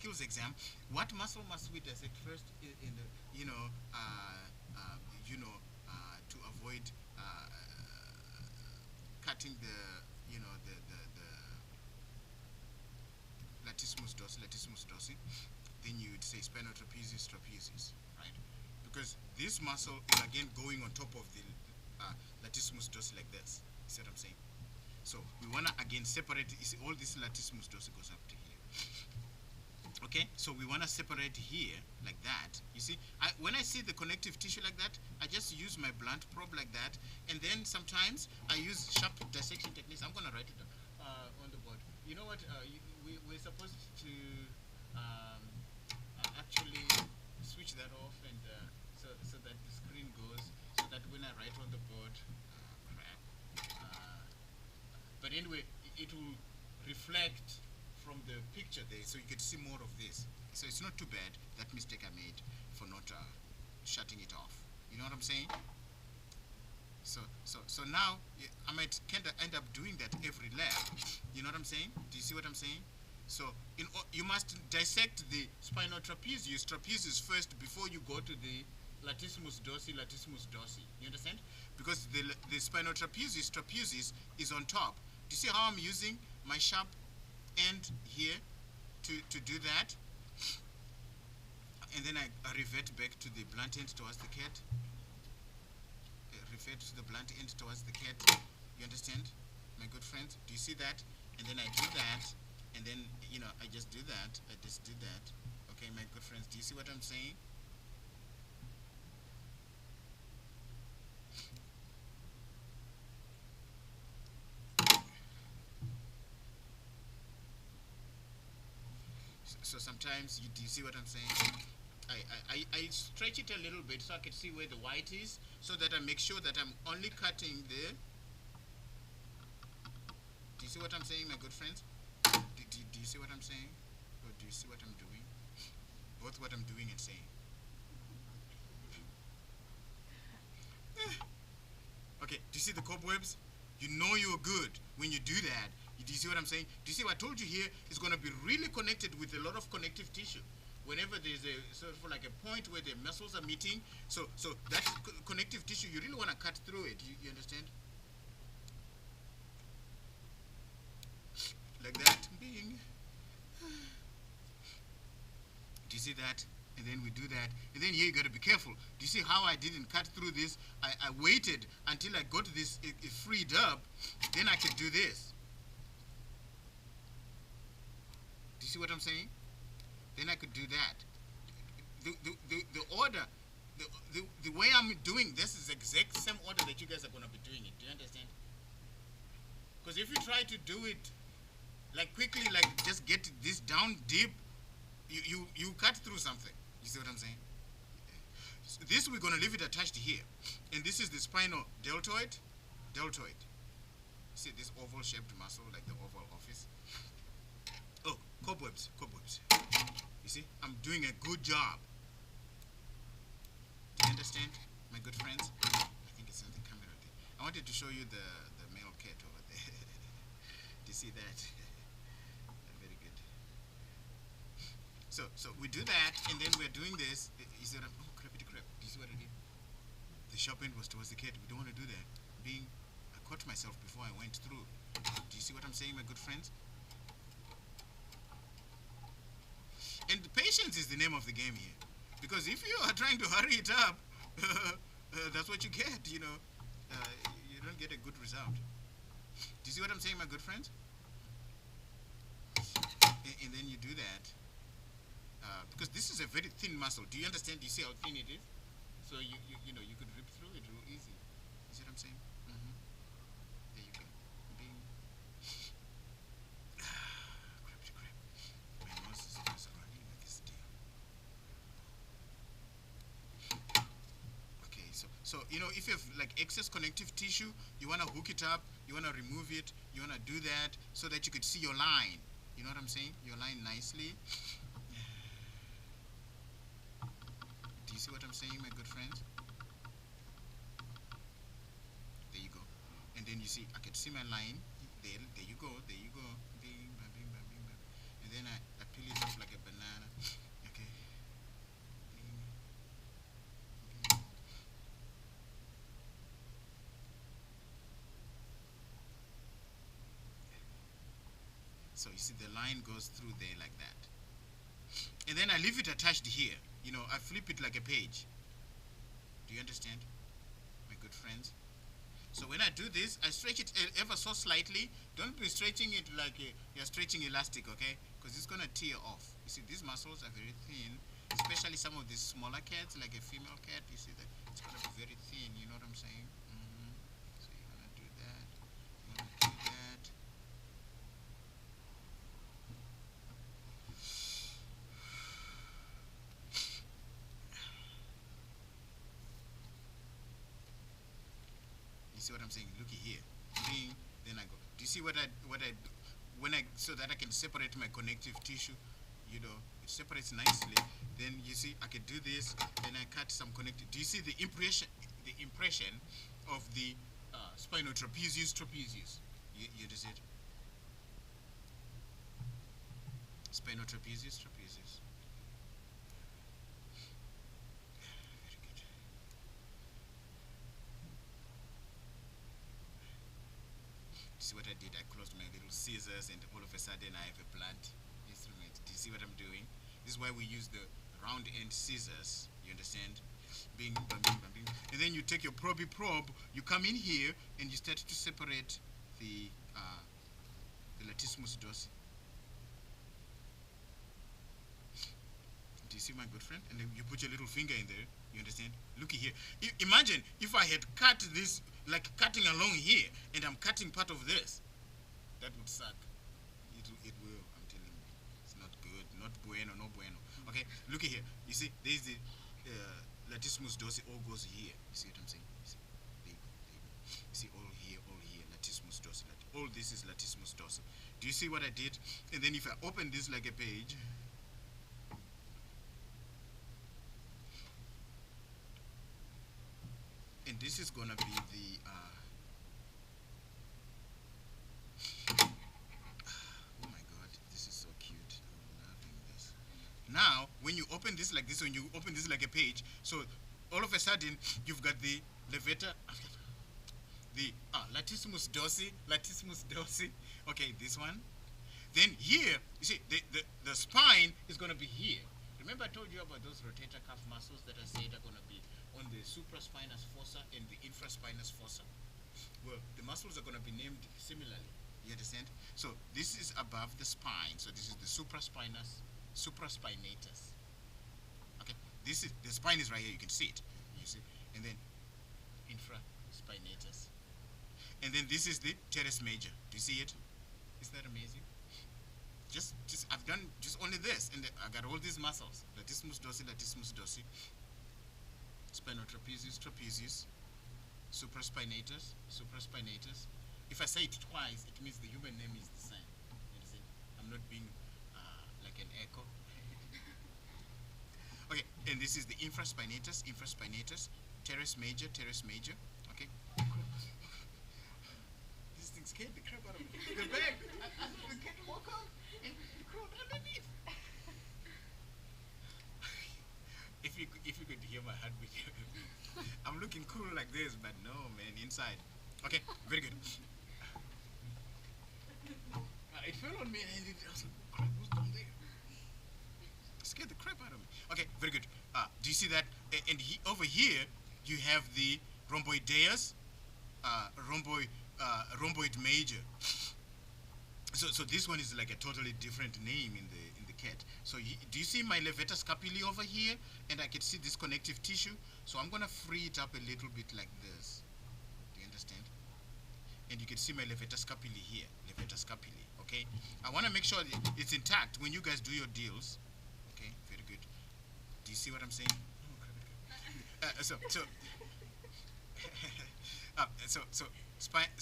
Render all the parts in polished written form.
Skills Exam, what muscle must we dissect first in the, to avoid cutting the latissimus dorsi. Then you would say spinotrapezius, right? Because this muscle is again going on top of the latissimus dorsi like this. You see what I'm saying? So we wanna again separate. You see, all this latissimus dorsi goes up to here. Okay, so we wanna separate here like that. You see, when I see the connective tissue like that, I just use my blunt probe like that, and then sometimes I use sharp dissection techniques. I'm gonna write it on the board. You know what? We're supposed to actually switch that off, and so that the screen goes, so that when I write on the board, crap. But anyway, it will reflect from the picture there, so you can see more of this. So it's not too bad, that mistake I made for not shutting it off. You know what I'm saying? So now I might kind of end up doing that every lab. You know what I'm saying? Do you see what I'm saying? So you must dissect the spinal trapezius first before you go to the latissimus dorsi. You understand? Because the spinal trapezius is on top. Do you see how I'm using my sharp end here to do that? And then I revert back to the blunt end towards the cat. Revert to the blunt end towards the cat. You understand, my good friends? Do you see that? And then I do that, and then, I just do that. I just do that. Okay, my good friends, do you see what I'm saying? So sometimes, do you see what I'm saying? I stretch it a little bit so I can see where the white is, so that I make sure that I'm only cutting the... Do you see what I'm saying, my good friends? Do you see what I'm saying? Or do you see what I'm doing? Both what I'm doing and saying. Okay, do you see the cobwebs? You know you're good when you do that. Do you see what I'm saying? Do you see what I told you here is going to be really connected with a lot of connective tissue? Whenever there's a sort of like a point where the muscles are meeting, so that connective tissue, you really want to cut through it. You understand? Like that. Bing. Do you see that? And then we do that. And then here you got to be careful. Do you see how I didn't cut through this? I waited until I got this freed up. Then I could do this. Do you see what I'm saying? Then I could do that. The order, the way I'm doing this is the exact same order that you guys are going to be doing it. Do you understand? Because if you try to do it like quickly, like just get this down deep, you cut through something. You see what I'm saying? So this we're going to leave it attached here. And this is the spinal deltoid. See this oval shaped muscle, like the oval office. Oh, cobwebs. You see, I'm doing a good job. Do you understand, my good friends? I think it's on the camera there. I wanted to show you the male cat over there. Do you see that? Very good. So we do that, and then we're doing this. You see what oh, crappity crap. Do you see what I did? The sharp end was towards the cat. We don't want to do that. I caught myself before I went through. Do you see what I'm saying, my good friends? And patience is the name of the game here. Because if you are trying to hurry it up, that's what you get, you don't get a good result. Do you see what I'm saying, my good friends? And then you do that. Because this is a very thin muscle. Do you understand? Do you see how thin it is? So you could rip through it real easy. You see what I'm saying? There you go. Bing. Crap. My nose is running like this deal. Okay, so if you have like excess connective tissue, you want to hook it up, you want to remove it, you want to do that so that you could see your line. You know what I'm saying? Your line nicely. Do you see what I'm saying, my good friends? There you go. And then you see, I can see my line. There you go. Bing, bang, bing, bang, bing, bang. And then I peel it off like a banana. So you see the line goes through there like that. And then I leave it attached here. You know, I flip it like a page. Do you understand, my good friends? So when I do this, I stretch it ever so slightly. Don't be stretching it like you're stretching elastic, okay? Because it's going to tear off. You see, these muscles are very thin, especially some of these smaller cats, like a female cat. You see that it's going to be very thin, you know what I'm saying? So you're going to do that. You're going to do that. You see what I'm saying? Looky here. Bing, then I go. Do you see what I do? So that I can separate my connective tissue, you know, it separates nicely. Then you see I can do this, then I cut some connective. Do you see the impression of the spinal trapezius? You just it? Spinal trapezius. Very good. See what I did? I closed my little scissors and all of a sudden I have a blunt instrument. Do you see what I'm doing? This is why we use the round end scissors. You understand? Bing, bang, bing, bang, bing. And then you take your probe, you come in here and you start to separate the latissimus dorsi. Do you see, my good friend? And then you put your little finger in there. You understand? Looky here. Imagine if I had cut this, like cutting along here, and I'm cutting part of this. That would suck. It will. I'm telling you. It's not good. Not bueno. No bueno. Okay. Looky here. You see, there's the latissimus dorsi. All goes here. You see what I'm saying? You see, there you go. You see, all here, latissimus dorsi. All this is latissimus dorsi. Do you see what I did? And then if I open this like a page. And this is gonna be the oh my god, this is so cute. I'm loving this. Now when you open this like this, when you open this like a page, so all of a sudden you've got the levator, the latissimus dorsi. Okay, this one. Then here you see the spine is gonna be here. Remember I told you about those rotator cuff muscles that I said are gonna be on the supraspinous fossa and the infraspinous fossa? Well, the muscles are going to be named similarly. You understand? So this is above the spine. So this is the supraspinatus. Okay. This is the spine is right here. You can see it. You see, and then infraspinatus. And then this is the teres major. Do you see it? Isn't that amazing? Just I've done just only this, and I got all these muscles: latissimus dorsi. Spinal trapezius, supraspinatus. If I say it twice, it means the human name is the same. You understand? I'm not being like an echo. Okay, and this is the infraspinatus, teres major. Okay. This thing scared the crap out of me. The bag, the cat walk out and crawled underneath. If you could hear my heartbeat, I'm looking cool like this, but no, man, inside. Okay, very good. It fell on me, and I was like, crap, what's down there? It scared the crap out of me. Okay, very good. Do you see that? And over here, you have the rhomboideus, rhomboid major. So this one is like a totally different name in the cat. So do you see my levator scapulae over here? And I can see this connective tissue. So I'm gonna free it up a little bit like this. Do you understand? And you can see my levator scapulae here. Okay. I want to make sure that it's intact when you guys do your deals. Okay. Very good. Do you see what I'm saying?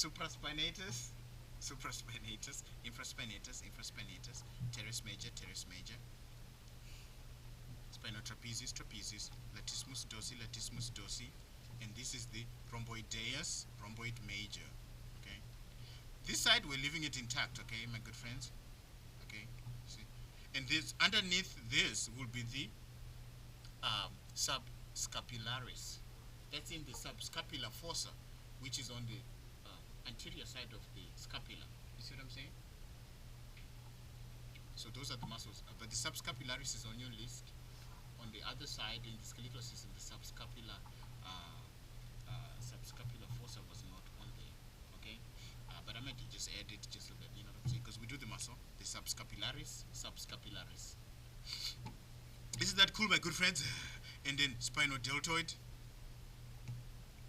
Supraspinatus, infraspinatus, teres major, spinal trapezius, latissimus dorsi, and this is the rhomboideus, rhomboid major. Okay, this side we're leaving it intact. Okay, my good friends. Okay, see, and this underneath this will be the subscapularis. That's in the subscapular fossa, which is on the anterior side of the scapula. You see what I'm saying? So those are the muscles. But the subscapularis is on your list. On the other side, in the skeletal system, the subscapular fossa was not on there. Okay, but I might just add it just so that you know what I'm saying, because we do the muscle, the subscapularis. Isn't that cool, my good friends? And then spinodeltoid,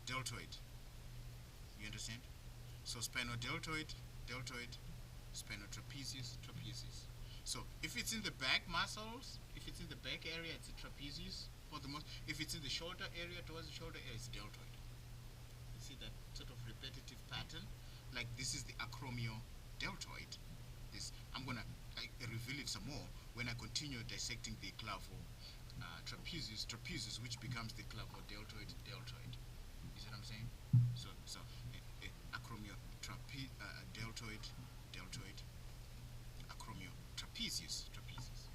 deltoid. You understand? So spinodeltoid, deltoid, spinotrapezius, trapezius. So if it's in the back muscles, if it's in the back area, it's a trapezius for the most. If it's in the shoulder area, towards the shoulder area, it's deltoid. You see that sort of repetitive pattern? Like this is the acromiodeltoid. This I'm gonna reveal it some more when I continue dissecting the trapezius, which becomes the clavodeltoid, deltoid. You see what I'm saying? So acromiodeltoid, deltoid, acromiotrapezius, trapezius.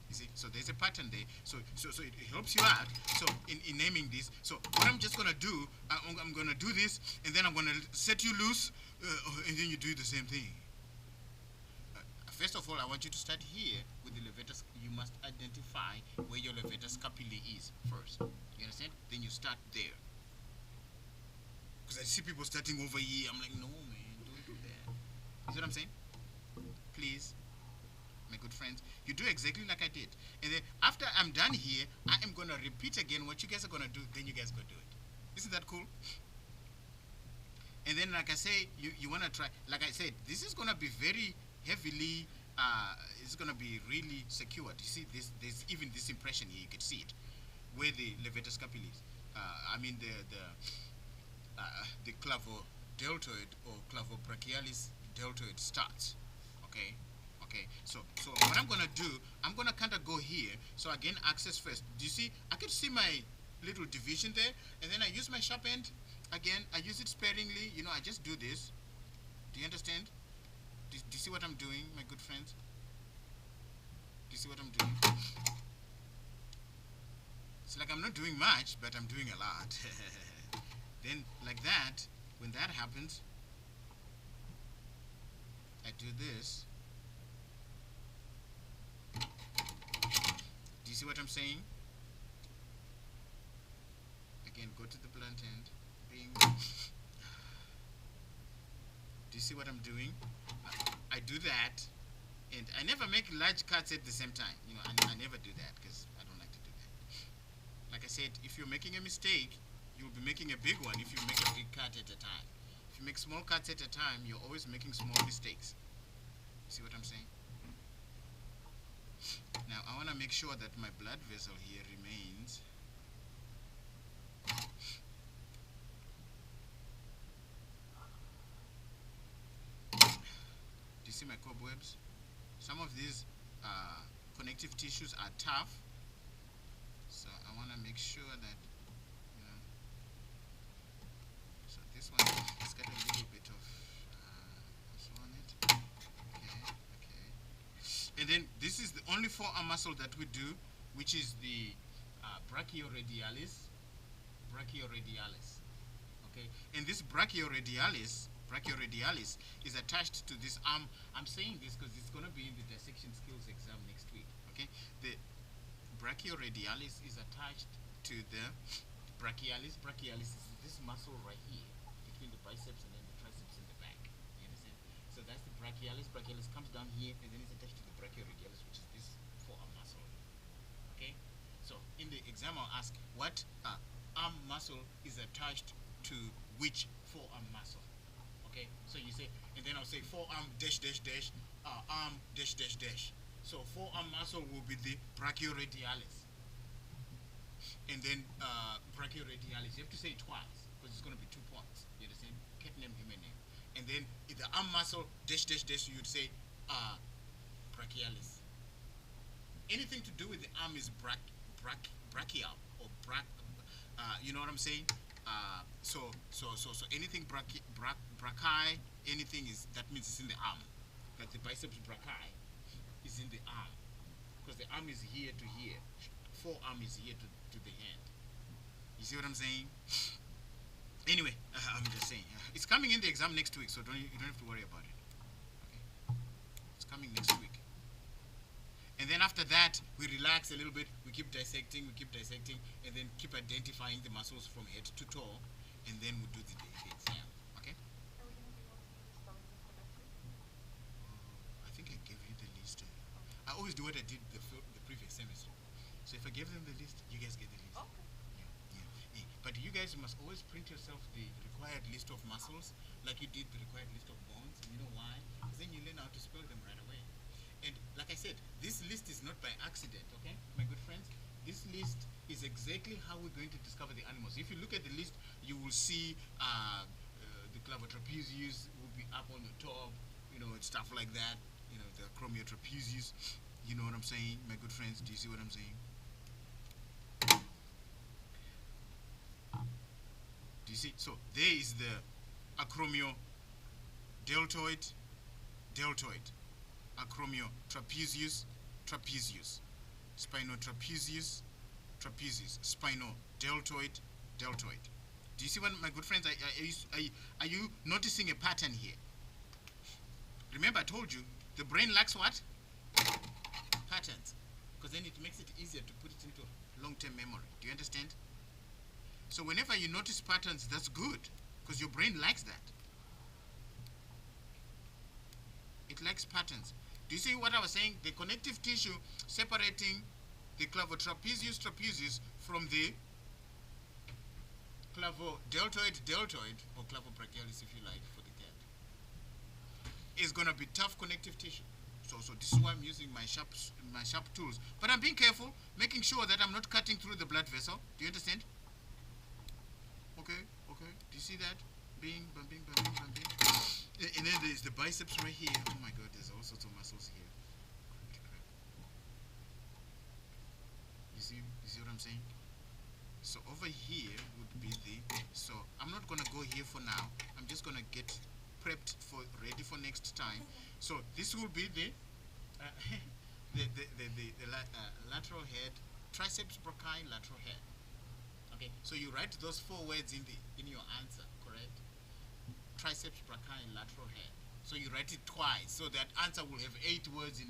You see, so there's a pattern there. So it helps you out. So in naming this, so what I'm just gonna do, I'm gonna do this, and then I'm gonna set you loose, and then you do the same thing. First of all, I want you to start here with the levator. You must identify where your levator scapulae is first. You understand? Then you start there. Because I see people starting over here. I'm like, no, man, don't do that. You see what I'm saying? Please, my good friends, you do exactly like I did. And then after I'm done here, I am going to repeat again what you guys are going to do. Then you guys go do it. Isn't that cool? And then, like I say, you want to try. Like I said, this is going to be very heavily, it's going to be really secured. You see, there's even this impression here, you can see it, where the levator scapulae is. I mean the clavodeltoid or clavobrachialis deltoid starts. Okay, so what I'm going to do, I'm going to kind of go here. So again, access first. Do you see, I can see my little division there, and then I use my sharp end. Again, I use it sparingly, you know, I just do this. Do you understand? Do you see what I'm doing, my good friends? Do you see what I'm doing? It's like I'm not doing much, but I'm doing a lot. Then, like that, when that happens, I do this. Do you see what I'm saying? Again, go to the blunt end. Bing. Do you see what I'm doing? I do that, and I never make large cuts at the same time. You know, I never do that because I don't like to do that. Like I said, if you're making a mistake, you'll be making a big one if you make a big cut at a time. If you make small cuts at a time, you're always making small mistakes. See what I'm saying? Now, I want to make sure that my blood vessel here remains. Do you see my cobwebs? Some of these connective tissues are tough, so I want to make sure that, you know, so this one has got a little bit of also on it. Okay. And then this is the only forearm muscle that we do, which is the brachioradialis. Okay, and this brachioradialis is attached to this arm. I'm saying this because it's going to be in the Dissection Skills Exam next week. Okay, the brachioradialis is attached to the brachialis. Brachialis is this muscle right here between the biceps and then the triceps in the back. You understand? So that's the brachialis. Brachialis comes down here and then it's attached to the brachioradialis, which is this forearm muscle. Okay, so in the exam I'll ask what arm muscle is attached to which forearm muscle. Okay, so you say, and then I'll say forearm dash dash dash, arm dash dash dash. So forearm muscle will be the brachioradialis, and then brachioradialis. You have to say it twice because it's going to be 2 points. You understand? Cat name, human name, and then in the arm muscle dash dash dash, you'd say brachialis. Anything to do with the arm is brachial or you know what I'm saying? So anything brachii, anything is, that means it's in the arm. Like the biceps brachii is in the arm, because the arm is here to here, forearm is here to the hand. You see what I'm saying? Anyway, I'm just saying, it's coming in the exam next week, so you don't have to worry about it. Okay, it's coming next week. And then after that, we relax a little bit, we keep dissecting, and then keep identifying the muscles from head to toe, and then we do the exam. Okay? I think I gave you the list. I always do what I did the previous semester. So if I give them the list, you guys get the list. Okay. Yeah. But you guys must always print yourself the required list of muscles, like you did the required list of bones. You know why? Because then you learn how to spell them right away. And like I said, this list is not by accident, okay, my good friends? This list is exactly how we're going to discover the animals. If you look at the list, you will see the clavotrapezius will be up on the top, you know, and stuff like that. You know, the acromiotrapezius. You know what I'm saying, my good friends? Do you see what I'm saying? Do you see? So there is the acromiodeltoid, acromiotrapezius, spinotrapezius, spinodeltoid. Do you see what, my good friends? Are you noticing a pattern here? Remember, I told you the brain lacks what? Patterns, because then it makes it easier to put it into long-term memory. Do you understand? So whenever you notice patterns, that's good, because your brain likes that. It likes patterns. Do you see what I was saying? The connective tissue separating the clavotrapezius from the clavodeltoid, or clavobrachialis if you like, for the cat, is going to be tough connective tissue. So this is why I'm using my sharp tools. But I'm being careful, making sure that I'm not cutting through the blood vessel. Do you understand? Okay. Do you see that? Bing. And then there's the biceps right here. Oh my God, there's all sorts of muscles here. You see what I'm saying? So over here would be so I'm not gonna go here for now. I'm just gonna get prepped ready for next time. So this will be the lateral head, triceps brachii, lateral head. Okay, so you write those 4 words in your answer, correct? Triceps brachii, lateral head. So you write it twice, so that answer will have 8 words in it.